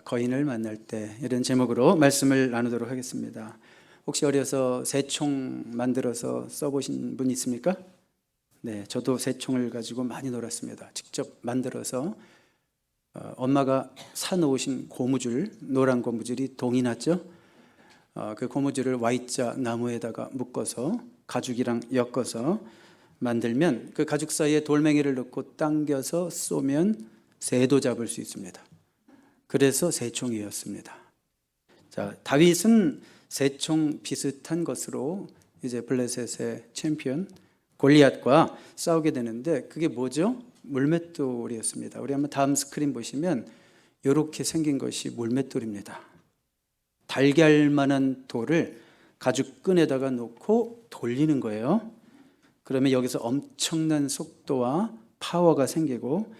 거인을 만날 때, 이런 제목으로 말씀을 나누도록 하겠습니다. 혹시 어려서 새총 만들어서 써보신 분 있습니까? 네, 저도 새총을 가지고 많이 놀았습니다. 직접 만들어서 엄마가 사놓으신 고무줄, 노란 고무줄이 동이 났죠. 그 고무줄을 Y자 나무에다가 묶어서 가죽이랑 엮어서 만들면 그 가죽 사이에 돌멩이를 넣고 당겨서 쏘면 새도 잡을 수 있습니다. 그래서 새총이었습니다. 자, 다윗은 새총 비슷한 것으로 이제 블레셋의 챔피언 골리앗과 싸우게 되는데, 그게 뭐죠? 물맷돌이었습니다. 우리 한번 다음 스크린 보시면 이렇게 생긴 것이 물맷돌입니다. 달걀만한 돌을 가죽 끈에다가 놓고 돌리는 거예요. 그러면 여기서 엄청난 속도와 파워가 생기고,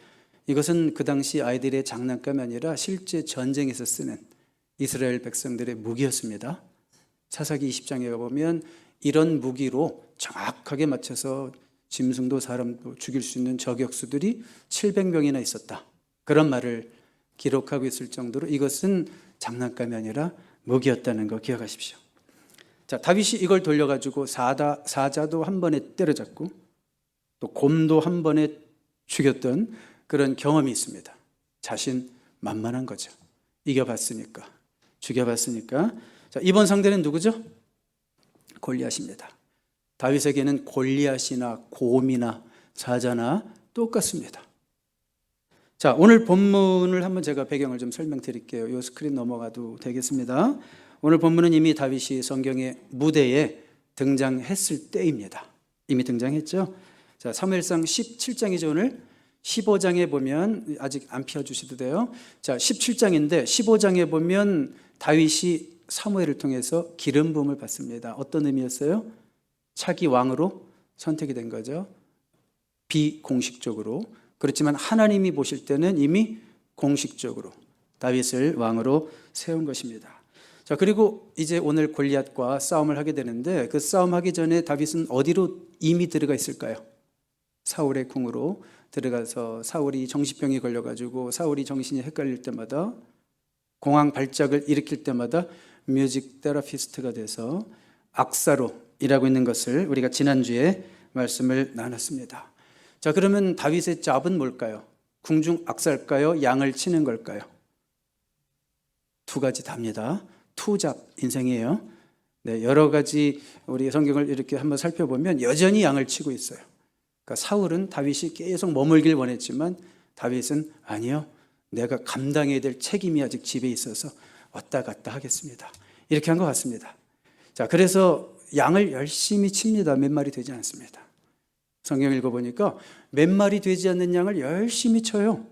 이것은 그 당시 아이들의 장난감이 아니라 실제 전쟁에서 쓰는 이스라엘 백성들의 무기였습니다. 사사기 20장에 가보면 이런 무기로 정확하게 맞춰서 짐승도 사람도 죽일 수 있는 저격수들이 700명이나 있었다, 그런 말을 기록하고 있을 정도로 이것은 장난감이 아니라 무기였다는 거 기억하십시오. 자, 다윗이 이걸 돌려가지고 사자도 한 번에 때려잡고 또 곰도 한 번에 죽였던 그런 경험이 있습니다. 자신 만만한 거죠. 이겨봤으니까, 죽여봤으니까. 자, 이번 상대는 누구죠? 골리앗입니다. 다윗에게는 골리앗이나 곰이나 사자나 똑같습니다. 자, 오늘 본문을 한번 제가 배경을 좀 설명드릴게요. 이 스크린 넘어가도 되겠습니다. 오늘 본문은 이미 다윗이 성경의 무대에 등장했을 때입니다. 이미 등장했죠. 자, 사무엘상 17장이죠. 오늘 15장에 보면, 아직 안 펴주셔도 돼요. 자, 17장인데 15장에 보면 다윗이 사무엘을 통해서 기름 부음을 받습니다. 어떤 의미였어요? 차기 왕으로 선택이 된 거죠. 비공식적으로. 그렇지만 하나님이 보실 때는 이미 공식적으로 다윗을 왕으로 세운 것입니다. 자, 그리고 이제 오늘 골리앗과 싸움을 하게 되는데, 그 싸움하기 전에 다윗은 어디로 이미 들어가 있을까요? 사울의 궁으로 들어가서 사울이 정신병이 걸려가지고 사울이 정신이 헷갈릴 때마다, 공황 발작을 일으킬 때마다 뮤직 테라피스트가 돼서 악사로 일하고 있는 것을 우리가 지난주에 말씀을 나눴습니다. 자, 그러면 다윗의 잡은 뭘까요? 궁중 악사일까요? 양을 치는 걸까요? 두 가지 답니다. 투잡 인생이에요. 네, 여러 가지 우리 성경을 이렇게 한번 살펴보면 여전히 양을 치고 있어요. 그러니까 사울은 다윗이 계속 머물길 원했지만 다윗은 아니요, 내가 감당해야 될 책임이 아직 집에 있어서 왔다 갔다 하겠습니다, 이렇게 한 것 같습니다. 자, 그래서 양을 열심히 칩니다. 몇 마리 되지 않습니다. 성경 읽어보니까 몇 마리 되지 않는 양을 열심히 쳐요.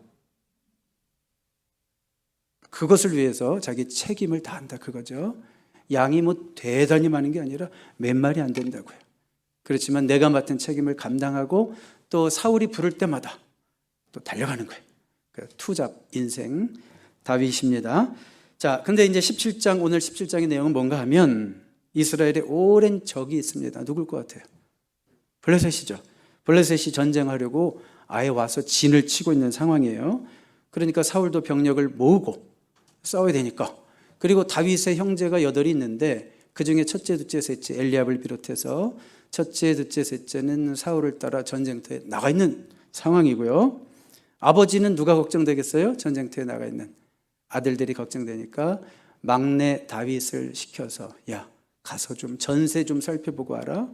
그것을 위해서 자기 책임을 다한다, 그거죠. 양이 뭐 대단히 많은 게 아니라 몇 마리 안 된다고요. 그렇지만 내가 맡은 책임을 감당하고 또 사울이 부를 때마다 또 달려가는 거예요. 투잡 인생 다윗입니다. 자, 근데 이제 17장, 오늘 17장의 내용은 뭔가 하면 이스라엘의 오랜 적이 있습니다. 누굴 것 같아요? 블레셋이죠. 블레셋이 전쟁하려고 아예 와서 진을 치고 있는 상황이에요. 그러니까 사울도 병력을 모으고 싸워야 되니까. 그리고 다윗의 형제가 8이 있는데 그 중에 첫째, 둘째, 셋째 엘리압을 비롯해서 첫째, 둘째, 셋째는 사울을 따라 전쟁터에 나가 있는 상황이고요. 아버지는 누가 걱정되겠어요? 전쟁터에 나가 있는 아들들이 걱정되니까 막내 다윗을 시켜서, 야, 가서 좀 전세 좀 살펴보고 와라.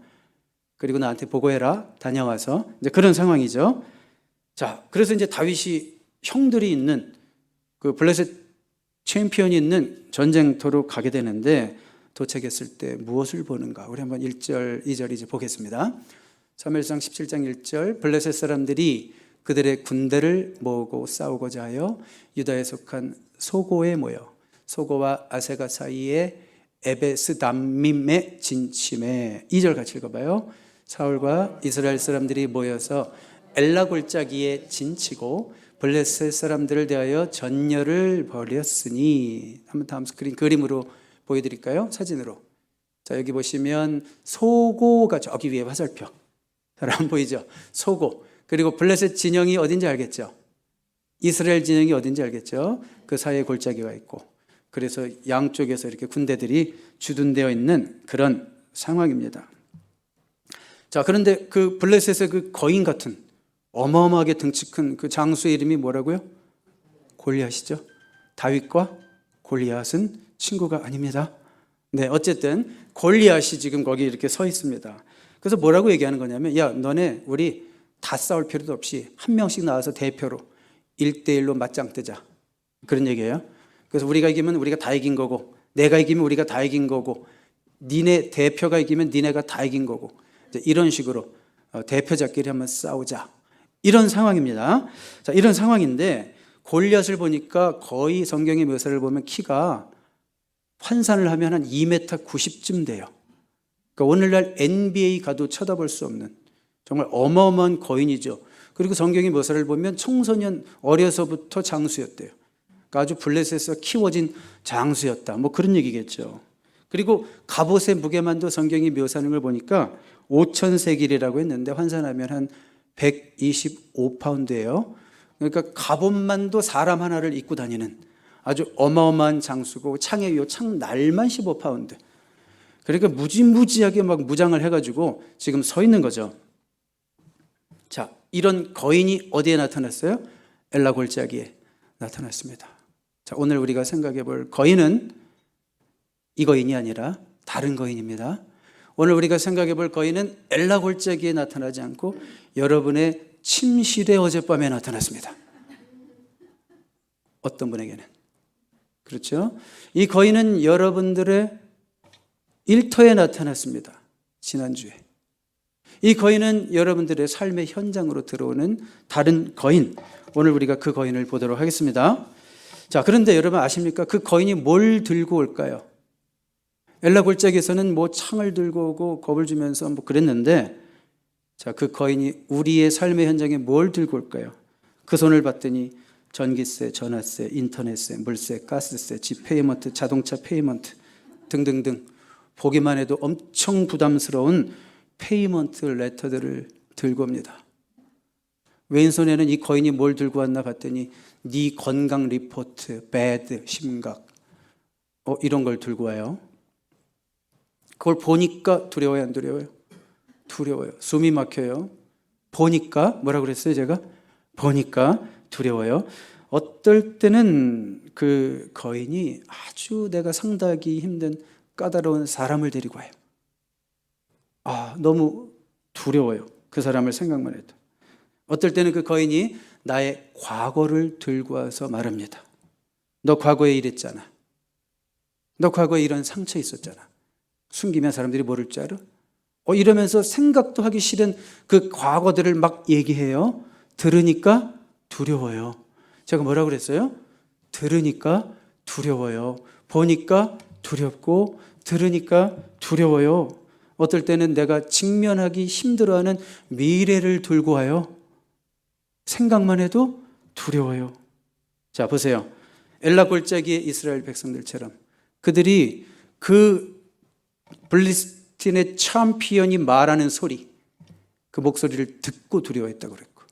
그리고 나한테 보고해라. 다녀와서. 이제 그런 상황이죠. 자, 그래서 이제 다윗이 형들이 있는 그 블레셋 챔피언이 있는 전쟁터로 가게 되는데, 도착했을 때 무엇을 보는가? 우리 한번 1절, 2절 이제 보겠습니다. 사무엘상 17장 1절, 블레셋 사람들이 그들의 군대를 모으고 싸우고자 하여 유다에 속한 소고에 모여 소고와 아세가 사이에 에베스담밈에 진침해. 2절 같이 읽어봐요. 사울과 이스라엘 사람들이 모여서 엘라 골짜기에 진치고 블레셋 사람들을 대하여 전열을 벌였으니. 한번 다음 스크린 그림으로 보여드릴까요? 사진으로. 자, 여기 보시면 소고가 저기 위에 화살표. 잘 안 보이죠? 소고. 그리고 블레셋 진영이 어딘지 알겠죠? 이스라엘 진영이 어딘지 알겠죠? 그 사이에 골짜기가 있고, 그래서 양쪽에서 이렇게 군대들이 주둔되어 있는 그런 상황입니다. 자, 그런데 그 블레셋의 그 거인 같은 어마어마하게 등치 큰 그 장수의 이름이 뭐라고요? 골리앗이죠. 다윗과 골리앗은 친구가 아닙니다. 네, 어쨌든 골리앗이 지금 거기 이렇게 서 있습니다. 그래서 뭐라고 얘기하는 거냐면, 야, 너네 우리 다 싸울 필요도 없이 한 명씩 나와서 대표로 1대1로 맞짱 뜨자. 그런 얘기예요. 그래서 우리가 이기면 우리가 다 이긴 거고, 내가 이기면 우리가 다 이긴 거고, 니네 대표가 이기면 니네가 다 이긴 거고, 이런 식으로 대표자끼리 한번 싸우자. 이런 상황입니다. 자, 이런 상황인데 골리앗을 보니까 거의 성경의 묘사를 보면 키가 환산을 하면 한 2m 90쯤 돼요. 그러니까 오늘날 NBA 가도 쳐다볼 수 없는 정말 어마어마한 거인이죠. 그리고 성경의 묘사를 보면 청소년 어려서부터 장수였대요. 그러니까 아주 블레셋에서 키워진 장수였다. 뭐 그런 얘기겠죠. 그리고 갑옷의 무게만도 성경이 묘사하는 걸 보니까 5,000세길이라고 했는데 환산하면 한 125파운드예요. 그러니까 갑옷만도 사람 하나를 입고 다니는 아주 어마어마한 장수고, 창의 요 창날만 15파운드. 그러니까 무지무지하게 막 무장을 해가지고 지금 서 있는 거죠. 자, 이런 거인이 어디에 나타났어요? 엘라 골짜기에 나타났습니다. 자, 오늘 우리가 생각해 볼 거인은 이 거인이 아니라 다른 거인입니다. 오늘 우리가 생각해 볼 거인은 엘라 골짜기에 나타나지 않고 여러분의 침실의 어젯밤에 나타났습니다. 어떤 분에게는. 그렇죠? 이 거인은 여러분들의 일터에 나타났습니다. 지난주에. 이 거인은 여러분들의 삶의 현장으로 들어오는 다른 거인. 오늘 우리가 그 거인을 보도록 하겠습니다. 자, 그런데 여러분 아십니까? 그 거인이 뭘 들고 올까요? 엘라 골짜기에서는 뭐 창을 들고 오고 겁을 주면서 뭐 그랬는데, 자, 그 거인이 우리의 삶의 현장에 뭘 들고 올까요? 그 손을 봤더니 전기세, 전화세, 인터넷세, 물세, 가스세, 집 페이먼트, 자동차 페이먼트 등등등 보기만 해도 엄청 부담스러운 페이먼트 레터들을 들고 옵니다. 왼손에는 이 거인이 뭘 들고 왔나 봤더니 네 건강 리포트, 배드, 심각 이런 걸 들고 와요. 그걸 보니까 두려워요, 안 두려워요? 두려워요. 숨이 막혀요. 보니까, 뭐라고 그랬어요, 제가? 보니까 두려워요. 어떨 때는 그 거인이 아주 내가 상대하기 힘든 까다로운 사람을 데리고 와요. 너무 두려워요. 그 사람을 생각만 해도. 어떨 때는 그 거인이 나의 과거를 들고 와서 말합니다. 너 과거에 이랬잖아. 너 과거에 이런 상처 있었잖아. 숨기면 사람들이 모를 줄 알아? 이러면서 생각도 하기 싫은 그 과거들을 막 얘기해요. 들으니까 두려워요. 제가 뭐라고 그랬어요? 들으니까 두려워요. 보니까 두렵고 들으니까 두려워요. 어떨 때는 내가 직면하기 힘들어하는 미래를 들고 와요. 생각만 해도 두려워요. 자, 보세요. 엘라 골짜기의 이스라엘 백성들처럼 그들이 그 블리스틴의 챔피언이 말하는 소리, 그 목소리를 듣고 두려워했다고 그랬고,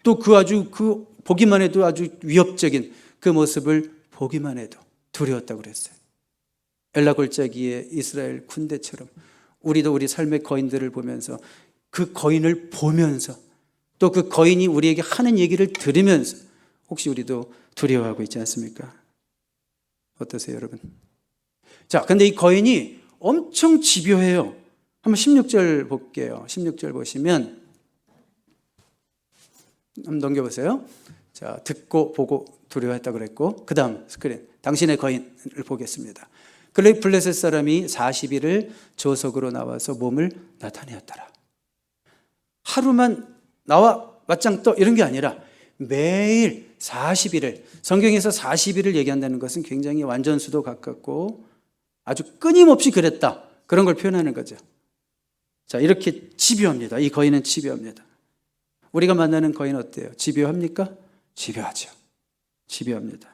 또 그 보기만 해도 아주 위협적인 그 모습을 보기만 해도 두려웠다고 그랬어요. 엘라 골짜기의 이스라엘 군대처럼 우리도 우리 삶의 거인들을 보면서, 그 거인을 보면서, 또 그 거인이 우리에게 하는 얘기를 들으면서 혹시 우리도 두려워하고 있지 않습니까? 어떠세요, 여러분? 자, 근데 이 거인이 엄청 집요해요. 한번 16절 볼게요. 16절 보시면, 한번 넘겨보세요. 자, 듣고 보고 두려워했다고 그랬고, 그 다음 스크린, 당신의 거인을 보겠습니다. 블레셋 사람이 40일을 조석으로 나와서 몸을 나타내었더라. 하루만 나와 맞짱 떠 이런 게 아니라 매일 40일을, 성경에서 40일을 얘기한다는 것은 굉장히 완전수도 가깝고 아주 끊임없이 그랬다, 그런 걸 표현하는 거죠. 자, 이렇게 집요합니다. 이 거인은 집요합니다. 우리가 만나는 거인 어때요? 집요합니까? 집요하죠. 집요합니다.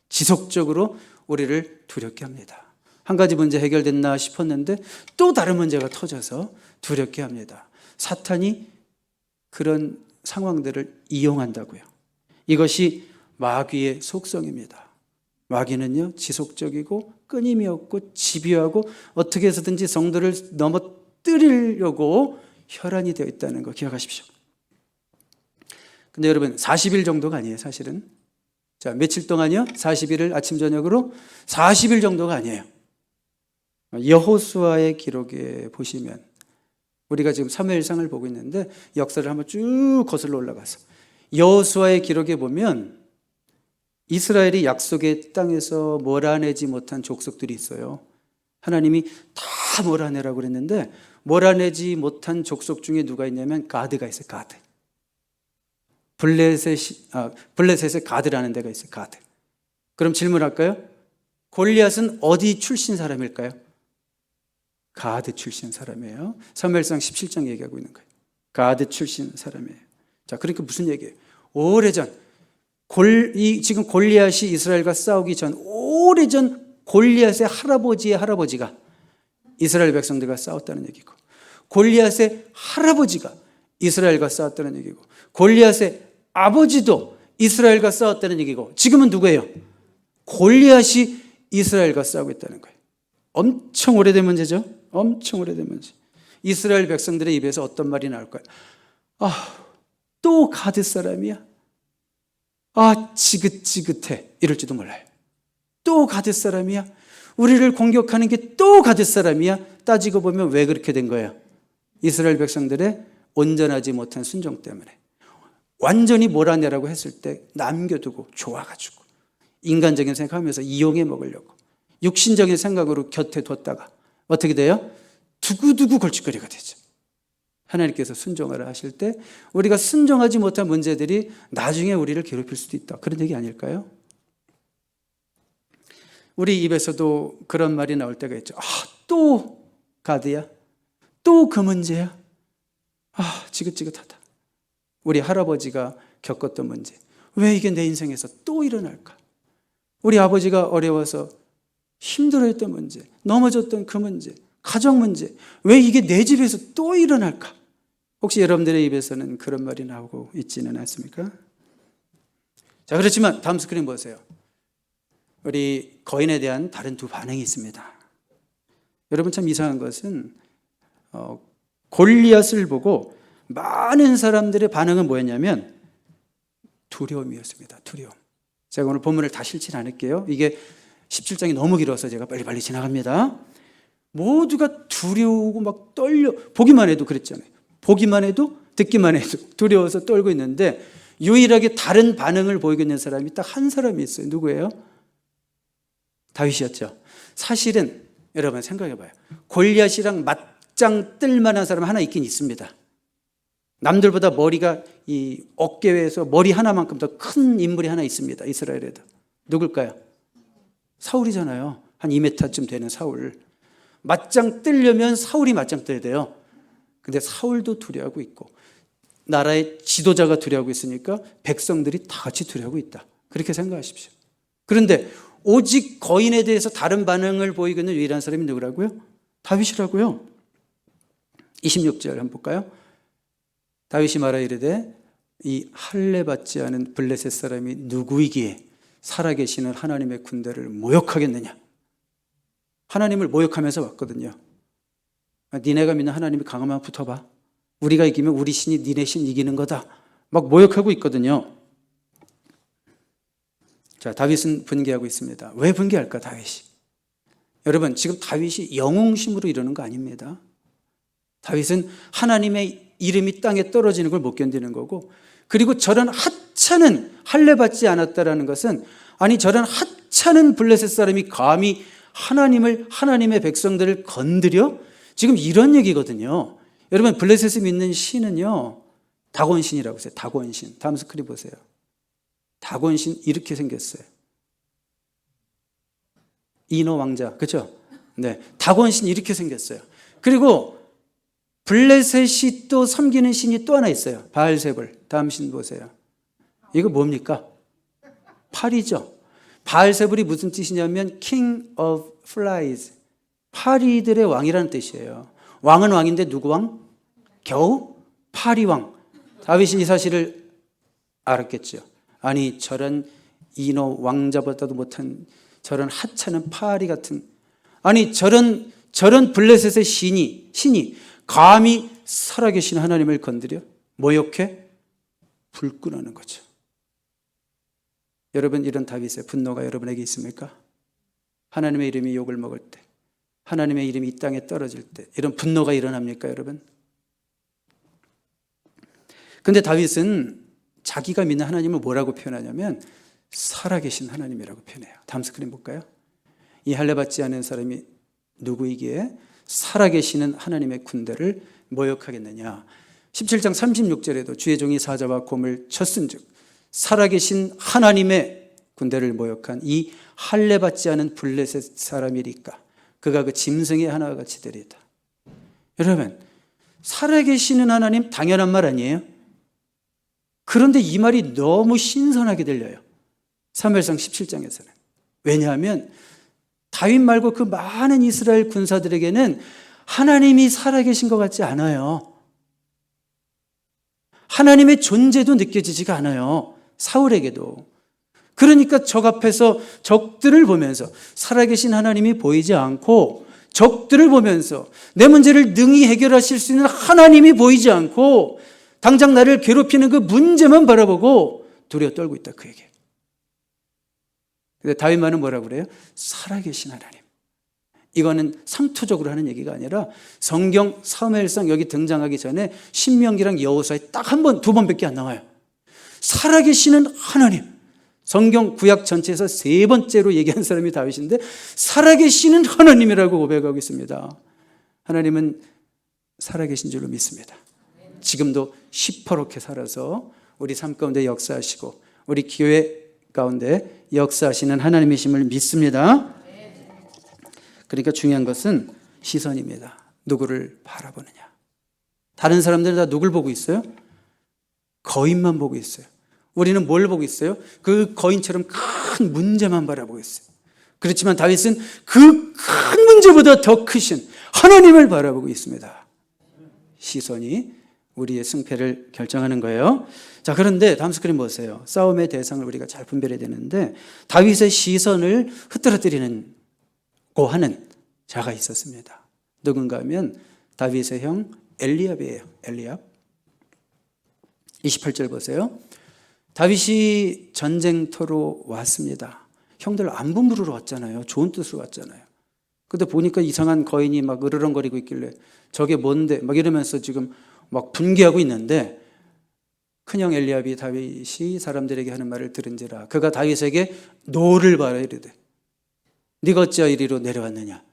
지속적으로 우리를 두렵게 합니다. 한 가지 문제 해결됐나 싶었는데 또 다른 문제가 터져서 두렵게 합니다. 사탄이 그런 상황들을 이용한다고요. 이것이 마귀의 속성입니다. 마귀는요, 지속적이고 끊임이 없고 집요하고 어떻게 해서든지 성도를 넘어뜨리려고 혈안이 되어 있다는 거 기억하십시오. 근데 여러분 40일 정도가 아니에요, 사실은. 자, 며칠 동안이요? 40일을 아침 저녁으로 40일 정도가 아니에요. 여호수아의 기록에 보시면 우리가 지금 사무엘상을 보고 있는데 역사를 한번 쭉 거슬러 올라가서 여호수아의 기록에 보면 이스라엘이 약속의 땅에서 몰아내지 못한 족속들이 있어요. 하나님이 다 몰아내라고 그랬는데 몰아내지 못한 족속 중에 누가 있냐면 가드가 있어요. 가드. 블레셋에 가드라는 데가 있어요. 가드. 그럼 질문할까요? 골리앗은 어디 출신 사람일까요? 가드 출신 사람이에요. 사무엘상 17장 얘기하고 있는 거예요. 가드 출신 사람이에요. 자, 그러니까 무슨 얘기예요? 오래전 지금 골리앗이 이스라엘과 싸우기 전 오래전 골리앗의 할아버지의 할아버지가 이스라엘 백성들과 싸웠다는 얘기고, 골리앗의 할아버지가 이스라엘과 싸웠다는 얘기고, 골리앗의 아버지도 이스라엘과 싸웠다는 얘기고, 지금은 누구예요? 골리앗이 이스라엘과 싸우고 있다는 거예요. 엄청 오래된 문제죠. 엄청 오래된 문제. 이스라엘 백성들의 입에서 어떤 말이 나올까요? 또 가드 사람이야? 지긋지긋해. 이럴지도 몰라요. 또 가드 사람이야? 우리를 공격하는 게 또 가드 사람이야? 따지고 보면 왜 그렇게 된 거예요? 이스라엘 백성들의 온전하지 못한 순종 때문에. 완전히 몰아내라고 했을 때 남겨두고 좋아가지고 인간적인 생각하면서 이용해 먹으려고 육신적인 생각으로 곁에 뒀다가 어떻게 돼요? 두고두고 걸쭉거리가 되죠. 하나님께서 순종하라 하실 때 우리가 순종하지 못한 문제들이 나중에 우리를 괴롭힐 수도 있다. 그런 얘기 아닐까요? 우리 입에서도 그런 말이 나올 때가 있죠. 또 가드야? 또 그 문제야? 지긋지긋하다. 우리 할아버지가 겪었던 문제. 왜 이게 내 인생에서 또 일어날까? 우리 아버지가 어려워서 힘들어했던 문제, 넘어졌던 그 문제, 가정 문제. 왜 이게 내 집에서 또 일어날까? 혹시 여러분들의 입에서는 그런 말이 나오고 있지는 않습니까? 자, 그렇지만 다음 스크린 보세요. 우리 거인에 대한 다른 두 반응이 있습니다. 여러분 참 이상한 것은 골리앗을 보고 많은 사람들의 반응은 뭐였냐면 두려움이었습니다. 두려움. 제가 오늘 본문을 다 실진 않을게요. 이게 17장이 너무 길어서 제가 빨리빨리 지나갑니다. 모두가 두려우고 막 떨려. 보기만 해도 그랬잖아요. 보기만 해도 듣기만 해도 두려워서 떨고 있는데 유일하게 다른 반응을 보이고 있는 사람이 딱 한 사람이 있어요. 누구예요? 다윗이었죠. 사실은 여러분 생각해봐요. 골리앗이랑 맞짱 뜰 만한 사람 하나 있긴 있습니다. 남들보다 머리가 이 어깨에서 머리 하나만큼 더 큰 인물이 하나 있습니다. 이스라엘에도. 누굴까요? 사울이잖아요. 한 2m쯤 되는 사울. 맞짱 뜨려면 사울이 맞짱 떠야 돼요. 근데 사울도 두려워하고 있고 나라의 지도자가 두려워하고 있으니까 백성들이 다 같이 두려워하고 있다. 그렇게 생각하십시오. 그런데 오직 거인에 대해서 다른 반응을 보이고 있는 유일한 사람이 누구라고요? 다윗이라고요. 26절 한번 볼까요? 다윗이 말하 이르되 이 할례 받지 않은 블레셋 사람이 누구이기에 살아계시는 하나님의 군대를 모욕하겠느냐. 하나님을 모욕하면서 왔거든요. 니네가 믿는 하나님이 강하면 붙어봐. 우리가 이기면 우리 신이 니네 신 이기는 거다. 막 모욕하고 있거든요. 자, 다윗은 분개하고 있습니다. 왜 분개할까, 다윗이? 여러분, 지금 다윗이 영웅심으로 이러는 거 아닙니다. 다윗은 하나님의 이름이 땅에 떨어지는 걸 못 견디는 거고, 그리고 저런 하찮은 할례 받지 않았다라는 것은, 아니 저런 하찮은 블레셋 사람이 감히 하나님의 백성들을 건드려? 지금 이런 얘기거든요. 여러분, 블레셋을 믿는 신은요, 다곤신이라고 했어요. 다곤신. 다음 스크린 보세요. 다곤신 이렇게 생겼어요. 인어 왕자, 그렇죠? 네, 다곤신 이렇게 생겼어요. 그리고 블레셋이 또 섬기는 신이 또 하나 있어요. 바알세불. 다음 신 보세요. 이거 뭡니까? 파리죠. 바알세불이 무슨 뜻이냐면 King of Flies. 파리들의 왕이라는 뜻이에요. 왕은 왕인데 누구 왕? 겨우 파리 왕. 다윗이 이 사실을 알았겠죠. 아니 저런 인어 왕자보다도 못한 저런 하찮은 파리 같은, 아니 저런 블레셋의 신이 감히 살아계신 하나님을 건드려 모욕해 불끈하는 거죠. 여러분, 이런 다윗의 분노가 여러분에게 있습니까? 하나님의 이름이 욕을 먹을 때, 하나님의 이름이 이 땅에 떨어질 때 이런 분노가 일어납니까, 여러분? 근데 다윗은 자기가 믿는 하나님을 뭐라고 표현하냐면 살아계신 하나님이라고 표현해요. 다음 스크린 볼까요? 이 할례받지 않은 사람이 누구이기에 살아계시는 하나님의 군대를 모욕하겠느냐. 17장 36절에도 주의 종이 사자와 곰을 쳤은즉 살아계신 하나님의 군대를 모욕한 이 할례받지 않은 블레셋 사람이리까 그가 그 짐승의 하나와 같이 되리이다. 여러분, 살아계시는 하나님 당연한 말 아니에요? 그런데 이 말이 너무 신선하게 들려요. 사무엘상 17장에서는. 왜냐하면 다윗 말고 그 많은 이스라엘 군사들에게는 하나님이 살아계신 것 같지 않아요. 하나님의 존재도 느껴지지가 않아요. 사울에게도. 그러니까 적 앞에서 적들을 보면서 살아계신 하나님이 보이지 않고, 적들을 보면서 내 문제를 능히 해결하실 수 있는 하나님이 보이지 않고 당장 나를 괴롭히는 그 문제만 바라보고 두려워 떨고 있다, 그에게. 근데 다윗만은 뭐라고 그래요? 살아계신 하나님. 이거는 상투적으로 하는 얘기가 아니라 성경 사무엘상 여기 등장하기 전에 신명기랑 여호수아에 딱 한 번, 두 번밖에 안 나와요. 살아계시는 하나님. 성경 구약 전체에서 세 번째로 얘기한 사람이 다윗인데 살아계시는 하나님이라고 고백하고 있습니다. 하나님은 살아계신 줄로 믿습니다. 지금도 시퍼렇게 살아서 우리 삶 가운데 역사하시고 우리 교회 가운데 역사하시는 하나님이심을 믿습니다. 그러니까 중요한 것은 시선입니다. 누구를 바라보느냐. 다른 사람들은 다 누굴 보고 있어요? 거인만 보고 있어요. 우리는 뭘 보고 있어요? 그 거인처럼 큰 문제만 바라보고 있어요. 그렇지만 다윗은 그 큰 문제보다 더 크신 하나님을 바라보고 있습니다. 시선이 우리의 승패를 결정하는 거예요. 자, 그런데 다음 스크린 보세요. 싸움의 대상을 우리가 잘 분별해야 되는데 다윗의 시선을 흐트러뜨리는 고 하는 자가 있었습니다. 누군가 하면 다윗의 형 엘리압이에요. 엘리압. 28절 보세요. 다윗이 전쟁터로 왔습니다. 형들 안부 물으러 왔잖아요. 좋은 뜻으로 왔잖아요. 근데 보니까 이상한 거인이 막 으르렁거리고 있길래 저게 뭔데 막 이러면서 지금 막 분개하고 있는데 큰형 엘리압이 다윗이 사람들에게 하는 말을 들은지라 그가 다윗에게 노를 바라 이르되 네가 어찌하여 이리로 내려왔느냐?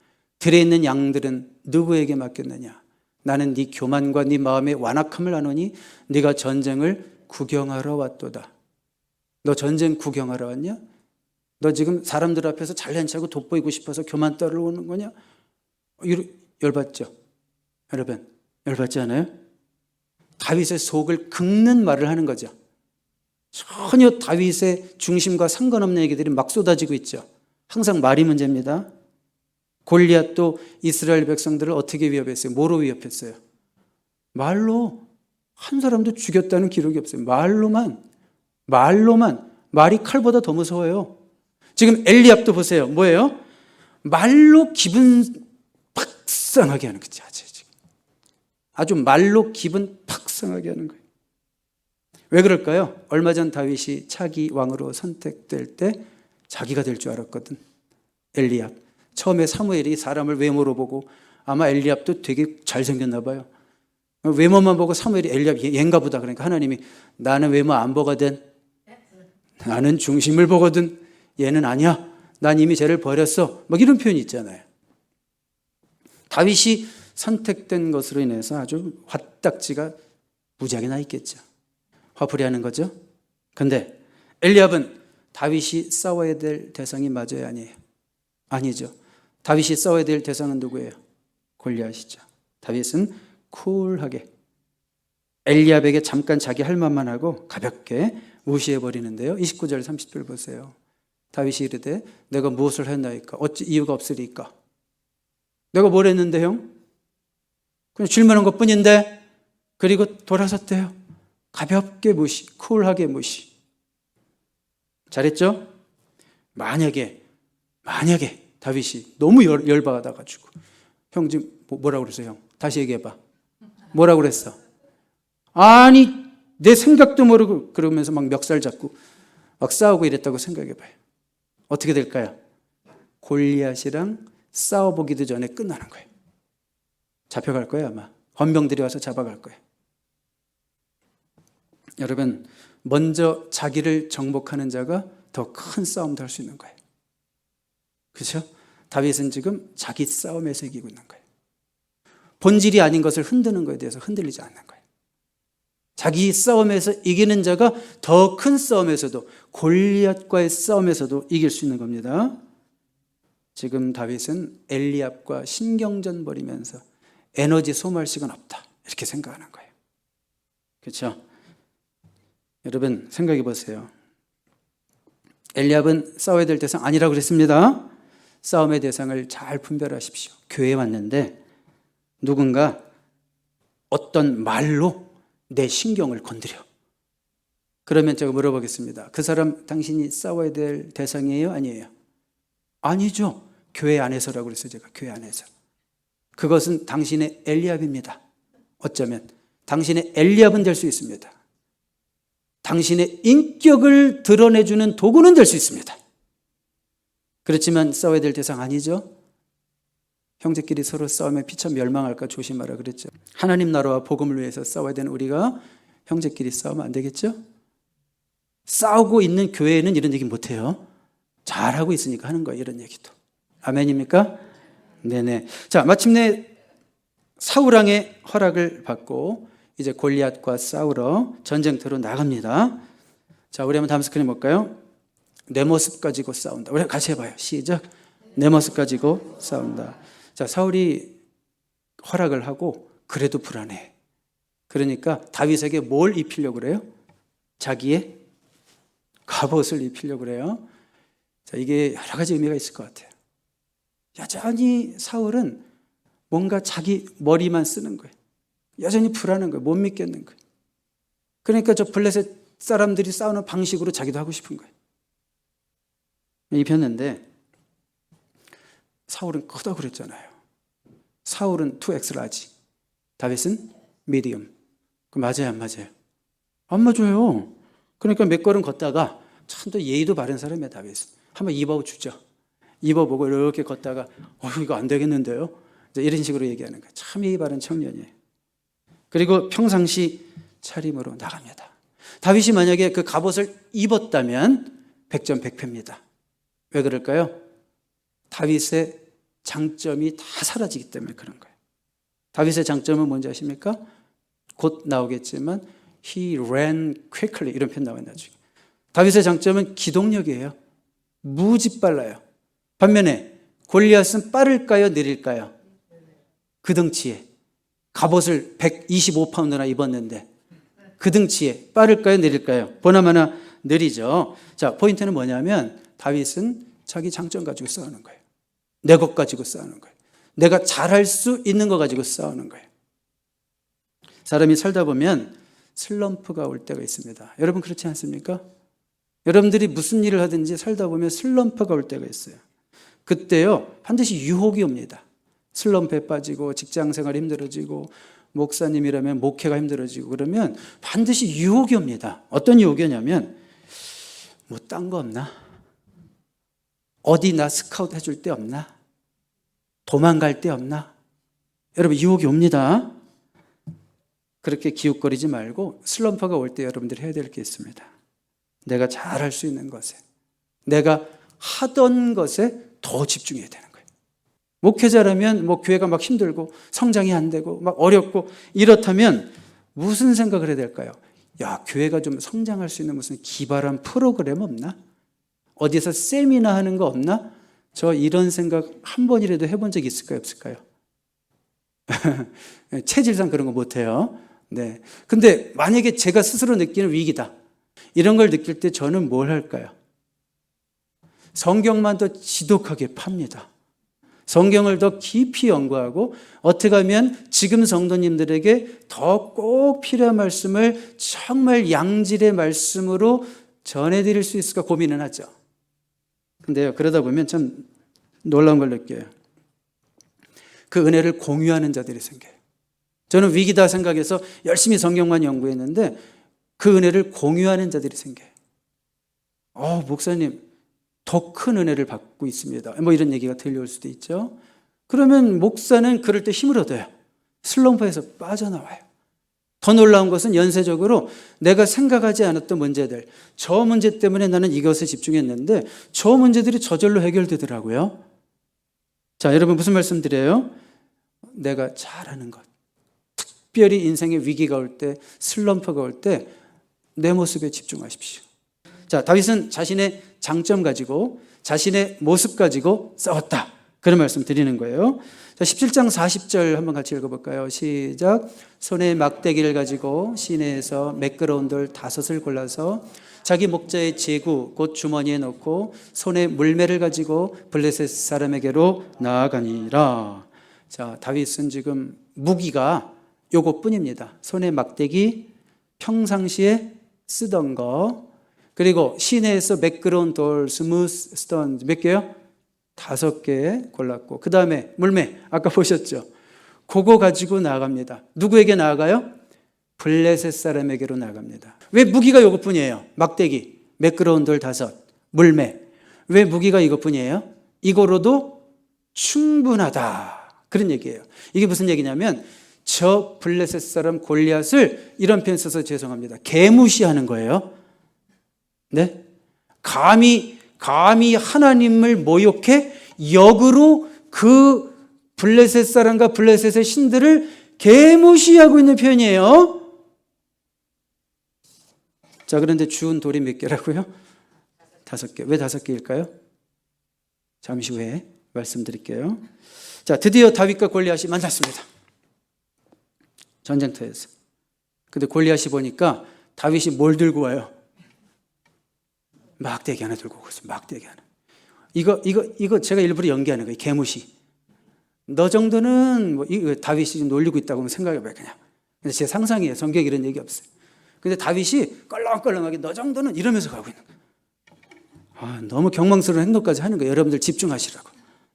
들에 있는 양들은 누구에게 맡겼느냐? 나는 네 교만과 네 마음의 완악함을 아노니 네가 전쟁을 구경하러 왔도다. 너 전쟁 구경하러 왔냐? 너 지금 사람들 앞에서 잘난체하고 돋보이고 싶어서 교만 떨어오는 거냐? 열받죠? 여러분, 열받지 않아요? 다윗의 속을 긁는 말을 하는 거죠. 전혀 다윗의 중심과 상관없는 얘기들이 막 쏟아지고 있죠. 항상 말이 문제입니다. 골리앗도 이스라엘 백성들을 어떻게 위협했어요? 뭐로 위협했어요? 말로. 한 사람도 죽였다는 기록이 없어요. 말로만. 말이 칼보다 더 무서워요. 지금 엘리압도 보세요. 뭐예요? 말로 기분 팍상하게 하는 거지. 아주 말로 기분 팍상하게 하는 거예요. 왜 그럴까요? 얼마 전 다윗이 차기 왕으로 선택될 때 자기가 될 줄 알았거든. 엘리압. 처음에 사무엘이 사람을 외모로 보고 아마 엘리압도 되게 잘생겼나 봐요. 외모만 보고 사무엘이 엘리압 얘인가 보다. 그러니까 하나님이 나는 외모 안 보거든. 나는 중심을 보거든. 얘는 아니야. 난 이미 쟤를 버렸어. 막 이런 표현이 있잖아요. 다윗이 선택된 것으로 인해서 아주 화딱지가 무지하게 나 있겠죠. 화풀이 하는 거죠. 근데 엘리압은 다윗이 싸워야 될 대상이 맞아요, 아니에요? 아니죠. 다윗이 싸워야 될 대상은 누구예요? 골리앗이죠. 다윗은 쿨하게 엘리압에게 잠깐 자기 할 말만 하고 가볍게 무시해버리는데요. 29절 30절 보세요. 다윗이 이르되 내가 무엇을 했나이까? 어찌 이유가 없으리까? 내가 뭘 했는데 형? 그냥 질문한 것뿐인데. 그리고 돌아섰대요. 가볍게 무시, 쿨하게 무시. 잘했죠? 만약에 다윗이 너무 열받아가지고 형 지금 뭐라고 그랬어 형? 다시 얘기해봐. 뭐라고 그랬어? 아니 내 생각도 모르고 그러면서 막 멱살 잡고 막 싸우고 이랬다고 생각해봐요. 어떻게 될까요? 골리앗이랑 싸워보기도 전에 끝나는 거예요. 잡혀갈 거예요 아마. 헌병들이 와서 잡아갈 거예요. 여러분 먼저 자기를 정복하는 자가 더 큰 싸움도 할 수 있는 거예요. 그렇죠? 다윗은 지금 자기 싸움에서 이기고 있는 거예요. 본질이 아닌 것을 흔드는 것에 대해서 흔들리지 않는 거예요. 자기 싸움에서 이기는 자가 더 큰 싸움에서도 골리앗과의 싸움에서도 이길 수 있는 겁니다. 지금 다윗은 엘리압과 신경전 벌이면서 에너지 소모할 시간 없다 이렇게 생각하는 거예요. 그렇죠? 여러분 생각해 보세요. 엘리압은 싸워야 될 대상 아니라고 그랬습니다. 싸움의 대상을 잘 분별하십시오. 교회에 왔는데 누군가 어떤 말로 내 신경을 건드려. 그러면 제가 물어보겠습니다. 그 사람 당신이 싸워야 될 대상이에요? 아니에요? 아니죠. 교회 안에서라고 그랬어요. 제가 교회 안에서. 그것은 당신의 엘리압입니다. 어쩌면 당신의 엘리압은 될 수 있습니다. 당신의 인격을 드러내주는 도구는 될 수 있습니다. 그렇지만 싸워야 될 대상 아니죠. 형제끼리 서로 싸우면 피차 멸망할까 조심하라 그랬죠. 하나님 나라와 복음을 위해서 싸워야 되는 우리가 형제끼리 싸우면 안 되겠죠. 싸우고 있는 교회에는 이런 얘기 못해요. 잘하고 있으니까 하는 거예요. 이런 얘기도. 아멘입니까? 네네. 자, 마침내 사울왕의 허락을 받고 이제 골리앗과 싸우러 전쟁터로 나갑니다. 자, 우리 한번 다음 스크린 볼까요? 내 모습 가지고 싸운다. 우리 같이 해봐요. 시작. 내 모습 가지고 싸운다. 자, 사울이 허락을 하고 그래도 불안해. 그러니까 다윗에게 뭘 입히려고 그래요? 자기의 갑옷을 입히려고 그래요. 자, 이게 여러 가지 의미가 있을 것 같아요. 여전히 사울은 뭔가 자기 머리만 쓰는 거예요. 여전히 불안한 거예요. 못 믿겠는 거예요. 그러니까 저 블레셋 사람들이 싸우는 방식으로 자기도 하고 싶은 거예요. 입혔는데 사울은 크다고 그랬잖아요. 사울은 2X 라지, 다윗은 미디엄. 그 맞아요, 안 맞아요? 안 맞아요. 그러니까 몇 걸음 걷다가 참 또 예의도 바른 사람이야, 다윗은. 한번 입어주죠. 입어보고 이렇게 걷다가 이거 안 되겠는데요? 이런 식으로 얘기하는 거예요. 참 예의 바른 청년이에요. 그리고 평상시 차림으로 나갑니다. 다윗이 만약에 그 갑옷을 입었다면 100점 100패입니다. 왜 그럴까요? 다윗의 장점이 다 사라지기 때문에 그런 거예요. 다윗의 장점은 뭔지 아십니까? 곧 나오겠지만 He ran quickly 이런 표현 나와요. 나중에. 다윗의 장점은 기동력이에요. 무지 빨라요. 반면에 골리앗은 빠를까요? 느릴까요? 그 덩치에 갑옷을 125파운드나 입었는데 그 등치에 빠를까요? 느릴까요? 보나마나 느리죠. 자, 포인트는 뭐냐면 다윗은 자기 장점 가지고 싸우는 거예요. 내 것 가지고 싸우는 거예요. 내가 잘할 수 있는 거 가지고 싸우는 거예요. 사람이 살다 보면 슬럼프가 올 때가 있습니다. 여러분 그렇지 않습니까? 여러분들이 무슨 일을 하든지 살다 보면 슬럼프가 올 때가 있어요. 그때요 반드시 유혹이 옵니다. 슬럼프에 빠지고 직장생활이 힘들어지고 목사님이라면 목회가 힘들어지고 그러면 반드시 유혹이 옵니다. 어떤 유혹이 오냐면 뭐 딴 거 없나? 어디 나 스카우트 해줄 데 없나? 도망갈 데 없나? 여러분 유혹이 옵니다. 그렇게 기웃거리지 말고 슬럼프가 올 때 여러분들이 해야 될 게 있습니다. 내가 잘할 수 있는 것에, 내가 하던 것에 더 집중해야 되는 거예요. 목회자라면 뭐 교회가 막 힘들고 성장이 안 되고 막 어렵고 이렇다면 무슨 생각을 해야 될까요? 야, 교회가 좀 성장할 수 있는 무슨 기발한 프로그램 없나? 어디서 세미나 하는 거 없나? 저 이런 생각 한 번이라도 해본 적 있을까요? 없을까요? 체질상 그런 거 못해요. 네. 근데 만약에 제가 스스로 느끼는 위기다. 이런 걸 느낄 때 저는 뭘 할까요? 성경만 더 지독하게 팝니다. 성경을 더 깊이 연구하고 어떻게 하면 지금 성도님들에게 더 꼭 필요한 말씀을 정말 양질의 말씀으로 전해드릴 수 있을까 고민은 하죠. 근데요, 그러다 보면 참 놀라운 걸 느껴요. 그 은혜를 공유하는 자들이 생겨요. 저는 위기다 생각해서 열심히 성경만 연구했는데 그 은혜를 공유하는 자들이 생겨요. 목사님, 더 큰 은혜를 받고 있습니다. 뭐 이런 얘기가 들려올 수도 있죠. 그러면 목사는 그럴 때 힘을 얻어요. 슬럼프에서 빠져나와요. 더 놀라운 것은 연쇄적으로 내가 생각하지 않았던 문제들, 저 문제 때문에 나는 이것에 집중했는데 저 문제들이 저절로 해결되더라고요. 자, 여러분 무슨 말씀 드려요? 내가 잘하는 것, 특별히 인생의 위기가 올 때, 슬럼프가 올 때 내 모습에 집중하십시오. 자, 다윗은 자신의 장점 가지고 자신의 모습 가지고 싸웠다. 그런 말씀 드리는 거예요. 자, 17장 40절 한번 같이 읽어볼까요? 시작. 손에 막대기를 가지고 시내에서 매끄러운 돌 5을 골라서 자기 목자의 제구 곧 주머니에 넣고 손에 물매를 가지고 블레셋 사람에게로 나아가니라. 자, 다윗은 지금 무기가 요것뿐입니다. 손에 막대기, 평상시에 쓰던 거, 그리고 시내에서 매끄러운 돌, 스무스 스톤 몇 개요? 5개 골랐고, 그 다음에 물매, 아까 보셨죠? 그거 가지고 나아갑니다. 누구에게 나아가요? 블레셋 사람에게로 나아갑니다. 왜 무기가 이것뿐이에요? 막대기, 매끄러운 돌 5, 물매. 왜 무기가 이것뿐이에요? 이거로도 충분하다. 그런 얘기예요. 이게 무슨 얘기냐면 저 블레셋 사람 골리앗을, 이런 표현 써서 죄송합니다, 개무시하는 거예요. 네? 감히 하나님을 모욕해 역으로 그 블레셋 사람과 블레셋의 신들을 개무시하고 있는 표현이에요. 자, 그런데 주운 돌이 몇 개라고요? 5개. 왜 5개일까요? 잠시 후에 말씀드릴게요. 자, 드디어 다윗과 골리앗이 만났습니다. 전쟁터에서. 근데 골리앗이 보니까 다윗이 뭘 들고 와요? 막대기 하나 들고 오고 있어요. 막대기 하나. 이거 제가 일부러 연기하는 거예요. 개무시. 너 정도는 뭐 다윗이 지금 놀리고 있다고 생각해봐요, 그냥. 근데 제 상상이에요. 성경에 이런 얘기 없어요. 근데 다윗이 껄렁껄렁하게 너 정도는 이러면서 가고 있는 거예요. 너무 경망스러운 행동까지 하는 거예요. 여러분들 집중하시라고.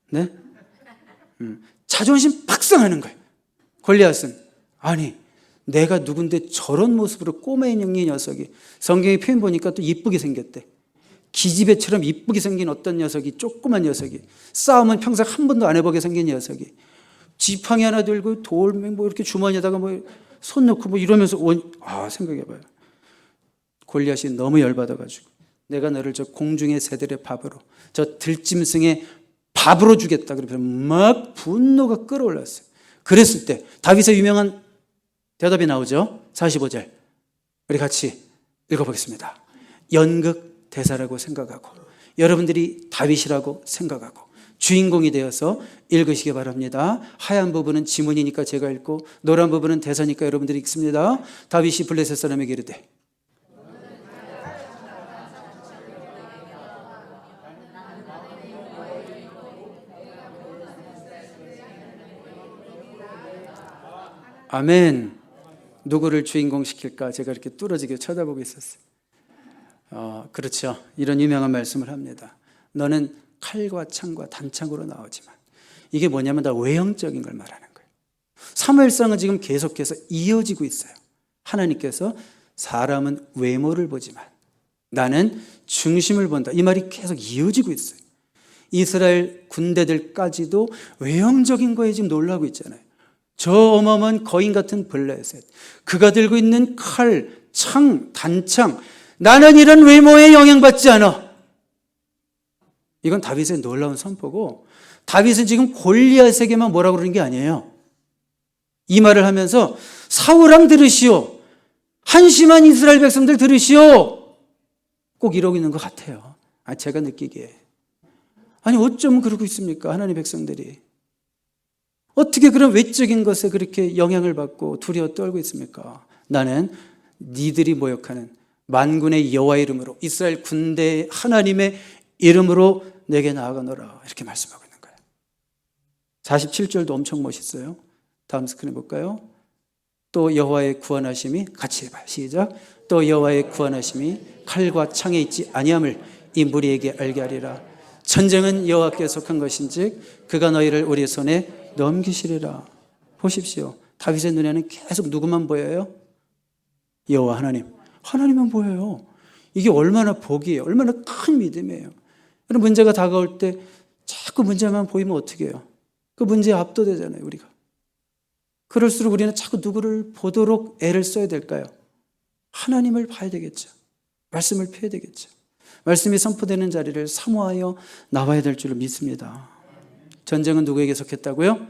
네? 자존심 박상하는 거예요. 골리앗은 아니, 내가 누군데 저런 모습으로 꼬맹이 녀석이, 성경의 표현 보니까 또 이쁘게 생겼대. 기집애처럼 이쁘게 생긴 어떤 녀석이, 조그만 녀석이, 싸움은 평생 한 번도 안 해보게 생긴 녀석이 지팡이 하나 들고 돌 뭐 이렇게 주머니에다가 뭐 손 넣고 뭐 이러면서 생각해봐요. 골리앗이 너무 열받아가지고 내가 너를 저 공중의 새들의 밥으로, 저 들짐승의 밥으로 주겠다. 그러면서 막 분노가 끌어올랐어요. 그랬을 때 다윗의 유명한 대답이 나오죠. 45절. 우리 같이 읽어보겠습니다. 연극 대사라고 생각하고 여러분들이 다윗이라고 생각하고 주인공이 되어서 읽으시기 바랍니다. 하얀 부분은 지문이니까 제가 읽고 노란 부분은 대사니까 여러분들이 읽습니다. 다윗이 블레셋 사람에게 이르되 아멘. 누구를 주인공 시킬까? 제가 이렇게 뚫어지게 쳐다보고 있었어요. 그렇죠. 이런 유명한 말씀을 합니다. 너는 칼과 창과 단창으로 나오지만, 이게 뭐냐면 다 외형적인 걸 말하는 거예요. 사무엘상은 지금 계속해서 이어지고 있어요. 하나님께서 사람은 외모를 보지만 나는 중심을 본다. 이 말이 계속 이어지고 있어요. 이스라엘 군대들까지도 외형적인 거에 지금 놀라고 있잖아요. 저 어마어마한 거인 같은 블레셋, 그가 들고 있는 칼, 창, 단창, 나는 이런 외모에 영향받지 않아. 이건 다윗의 놀라운 선포고, 다윗은 지금 골리앗에게만 뭐라고 그러는 게 아니에요. 이 말을 하면서 사울왕 들으시오, 한심한 이스라엘 백성들 들으시오, 꼭 이러고 있는 것 같아요. 제가 느끼기에. 아니 어쩜 그러고 있습니까? 하나님의 백성들이 어떻게 그런 외적인 것에 그렇게 영향을 받고 두려워 떨고 있습니까? 나는 니들이 모욕하는 만군의 여호와 이름으로, 이스라엘 군대 하나님의 이름으로 내게 나아가노라, 이렇게 말씀하고 있는 거예요. 47절도 엄청 멋있어요. 다음 스크린 볼까요? 또 여호와의 구원하심이, 같이 해봐요. 시작. 또 여호와의 구원하심이 칼과 창에 있지 아니함을 이 무리에게 알게 하리라. 전쟁은 여호와께 속한 것인즉 그가 너희를 우리 손에 넘기시리라. 보십시오. 다윗의 눈에는 계속 누구만 보여요? 여호와 하나님. 하나님만 보여요. 이게 얼마나 복이에요. 얼마나 큰 믿음이에요. 그런 문제가 다가올 때 자꾸 문제만 보이면 어떻게 해요? 그 문제에 압도되잖아요, 우리가. 그럴수록 우리는 자꾸 누구를 보도록 애를 써야 될까요? 하나님을 봐야 되겠죠. 말씀을 펴야 되겠죠. 말씀이 선포되는 자리를 사모하여 나와야 될 줄을 믿습니다. 전쟁은 누구에게 속했다고요?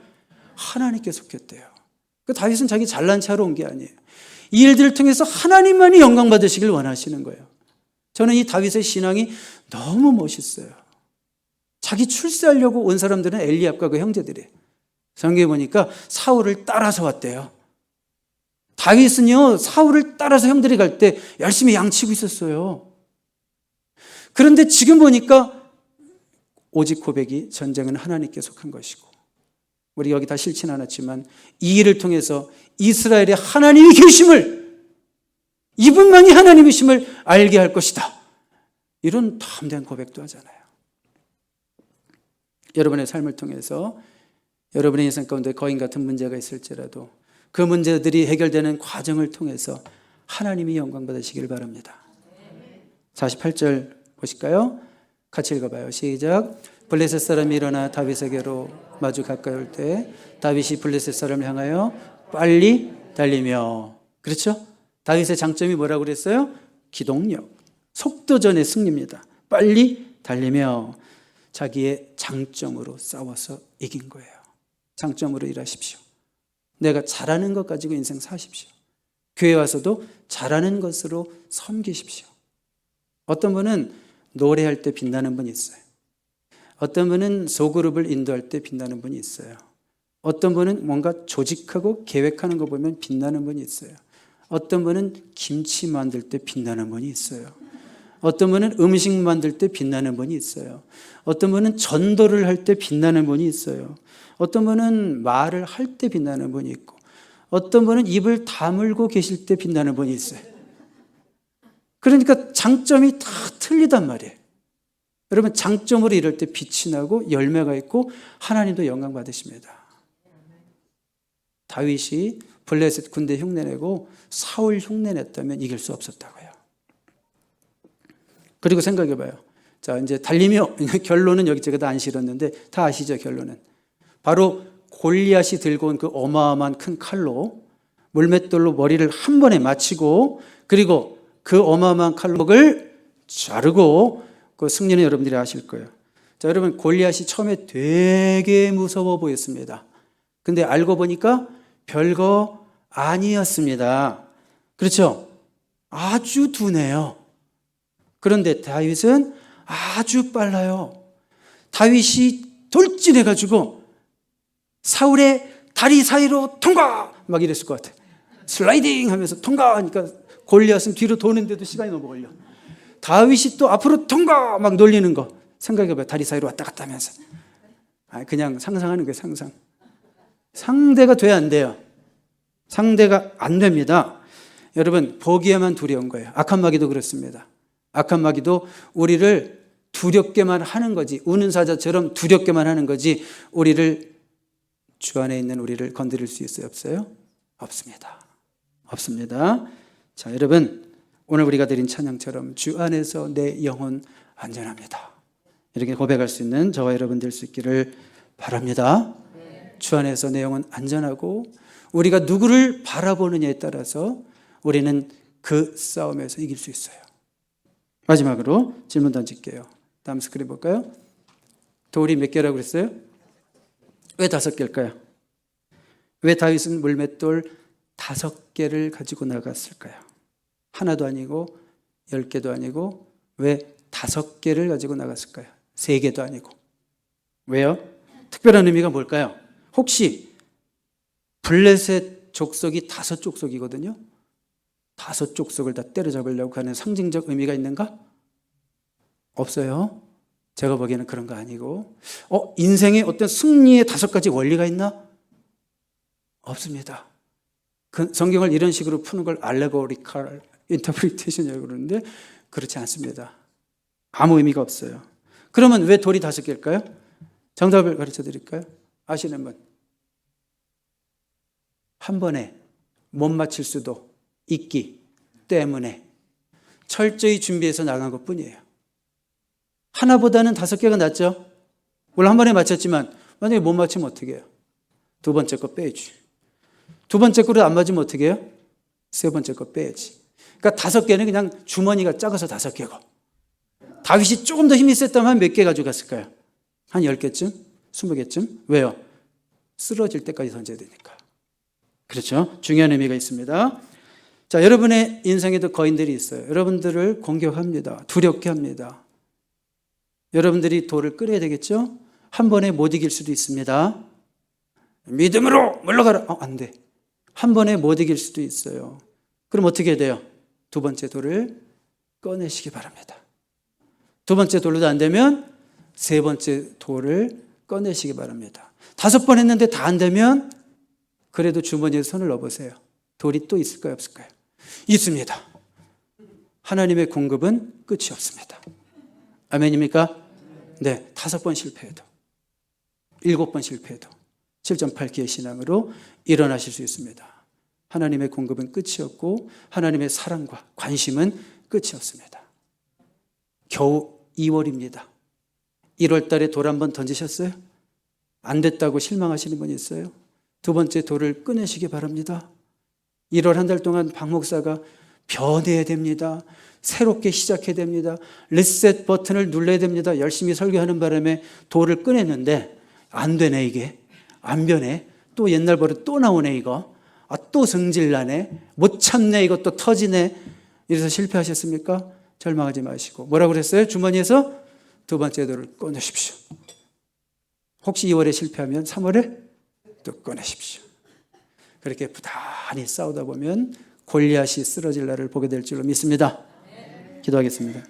하나님께 속했대요. 그 다윗은 자기 잘난 체하러 온 게 아니에요. 이 일들을 통해서 하나님만이 영광 받으시길 원하시는 거예요. 저는 이 다윗의 신앙이 너무 멋있어요. 자기 출세하려고 온 사람들은 엘리압과 그 형제들이에요. 성경에 보니까 사울을 따라서 왔대요. 다윗은요, 사울을 따라서 형들이 갈 때 열심히 양치고 있었어요. 그런데 지금 보니까 오직 고백이 전쟁은 하나님께 속한 것이고, 우리 여기 다 싫진 않았지만 이 일을 통해서 이스라엘의 하나님이 계심을, 이분만이 하나님이심을 알게 할 것이다. 이런 담대한 고백도 하잖아요. 여러분의 삶을 통해서 여러분의 인생 가운데 거인 같은 문제가 있을지라도 그 문제들이 해결되는 과정을 통해서 하나님이 영광 받으시길 바랍니다. 48절 보실까요? 같이 읽어봐요. 시작. 블레셋 사람이 일어나 다윗에게로 마주 가까이 올 때 다윗이 블레셋 사람을 향하여 빨리 달리며. 그렇죠? 다윗의 장점이 뭐라고 그랬어요? 기동력, 속도전의 승리입니다. 빨리 달리며 자기의 장점으로 싸워서 이긴 거예요. 장점으로 일하십시오. 내가 잘하는 것 가지고 인생 사십시오. 교회 와서도 잘하는 것으로 섬기십시오. 어떤 분은 노래할 때 빛나는 분이 있어요. 어떤 분은 소그룹을 인도할 때 빛나는 분이 있어요. 어떤 분은 뭔가 조직하고 계획하는 거 보면 빛나는 분이 있어요. 어떤 분은 김치 만들 때 빛나는 분이 있어요. 어떤 분은 음식 만들 때 빛나는 분이 있어요. 어떤 분은 전도를 할 때 빛나는 분이 있어요. 어떤 분은 말을 할 때 빛나는 분이 있고, 어떤 분은 입을 다물고 계실 때 빛나는 분이 있어요. 그러니까 장점이 다 틀리단 말이에요. 여러분, 장점으로 이럴 때 빛이 나고 열매가 있고 하나님도 영광 받으십니다. 다윗이 블레셋 군대 흉내내고 사울 흉내냈다면 이길 수 없었다고요. 그리고 생각해봐요. 자, 이제 달리며, 결론은 여기 제가 다 안 실었는데 다 아시죠, 결론은. 바로 골리앗이 들고 온 그 어마어마한 큰 칼로, 물맷돌로 머리를 한 번에 맞히고, 그리고 그 어마어마한 칼로 목을 자르고, 그 승리는 여러분들이 아실 거예요. 자, 여러분, 골리앗이 처음에 되게 무서워 보였습니다. 근데 알고 보니까 별거 아니었습니다. 그렇죠? 아주 둔해요. 그런데 다윗은 아주 빨라요. 다윗이 돌진해가지고 사울의 다리 사이로 통과! 막 이랬을 것 같아요. 슬라이딩 하면서 통과하니까 골리앗은 뒤로 도는데도 시간이 너무 걸려. 다윗이 또 앞으로 통과! 막 놀리는 거. 생각해봐요. 다리 사이로 왔다 갔다 하면서. 그냥 상상하는 거예요, 상상. 상대가 돼야 안 돼요. 상대가 안 됩니다. 여러분, 보기에만 두려운 거예요. 악한 마귀도 그렇습니다. 악한 마귀도 우리를 두렵게만 하는 거지, 우는 사자처럼 두렵게만 하는 거지, 우리를, 주 안에 있는 우리를 건드릴 수 있어요? 없어요? 없습니다. 없습니다. 자, 여러분, 오늘 우리가 드린 찬양처럼 주 안에서 내 영혼 안전합니다. 이렇게 고백할 수 있는 저와 여러분 될 수 있기를 바랍니다. 주 안에서 내 영혼 안전하고, 우리가 누구를 바라보느냐에 따라서 우리는 그 싸움에서 이길 수 있어요. 마지막으로 질문 던질게요. 다음 스크린 볼까요? 돌이 몇 개라고 그랬어요? 왜 5개일까요? 왜 다윗은 물맷돌 5개를 가지고 나갔을까요? 하나도 아니고 10개도 아니고 왜 5개를 가지고 나갔을까요? 3개도 아니고. 왜요? 특별한 의미가 뭘까요? 혹시 블레셋 족속이 5족속이거든요. 5족속을 다 때려잡으려고 하는 상징적 의미가 있는가? 없어요. 제가 보기에는 그런 거 아니고, 인생에 어떤 승리의 5가지 원리가 있나? 없습니다. 그 성경을 이런 식으로 푸는 걸 알레고리컬 인터프리테이션이라고 그러는데 그렇지 않습니다. 아무 의미가 없어요. 그러면 왜 돌이 5개일까요? 정답을 가르쳐 드릴까요? 아시는 분? 한 번에 못 맞힐 수도 있기 때문에 철저히 준비해서 나간 것 뿐이에요. 하나보다는 5개가 낫죠? 물론 한 번에 맞췄지만 만약에 못 맞추면 어떻게 해요? 두 번째 거 빼야지. 두 번째 거로 안 맞으면 어떻게 해요? 세 번째 거 빼야지. 그러니까 5개는 그냥 주머니가 작아서 5개고, 다윗이 조금 더 힘이 셌다면 몇 개 가져갔을까요? 한 10개쯤? 20개쯤? 왜요? 쓰러질 때까지 던져야 되니까. 그렇죠? 중요한 의미가 있습니다. 자, 여러분의 인생에도 거인들이 있어요. 여러분들을 공격합니다. 두렵게 합니다. 여러분들이 돌을 끓여야 되겠죠? 한 번에 못 이길 수도 있습니다. 믿음으로 물러가라. 안 돼. 한 번에 못 이길 수도 있어요. 그럼 어떻게 해야 돼요? 두 번째 돌을 꺼내시기 바랍니다. 두 번째 돌로도 안 되면 세 번째 돌을 꺼내시기 바랍니다. 5번 했는데 다 안 되면 그래도 주머니에 손을 넣어보세요. 돌이 또 있을까요? 없을까요? 있습니다. 하나님의 공급은 끝이 없습니다. 아멘입니까? 네, 5번 실패해도 7번 실패해도 7.8기의 신앙으로 일어나실 수 있습니다. 하나님의 공급은 끝이 없고 하나님의 사랑과 관심은 끝이 없습니다. 겨우 2월입니다. 1월 달에 돌 한번 던지셨어요? 안 됐다고 실망하시는 분이 있어요? 두 번째 돌을 꺼내시기 바랍니다. 1월 한 달 동안 박 목사가 변해야 됩니다. 새롭게 시작해야 됩니다. 리셋 버튼을 눌러야 됩니다. 열심히 설교하는 바람에 돌을 꺼냈는데 안 되네, 이게. 안 변해. 또 옛날 버릇 또 나오네, 이거. 또 성질나네. 못 참네, 이거 또 터지네. 이래서 실패하셨습니까? 절망하지 마시고. 뭐라고 그랬어요? 주머니에서 두 번째 돌을 꺼내십시오. 혹시 2월에 실패하면 3월에 또 꺼내십시오. 그렇게 부단히 싸우다 보면 골리앗이 쓰러질 날을 보게 될 줄로 믿습니다. 기도하겠습니다.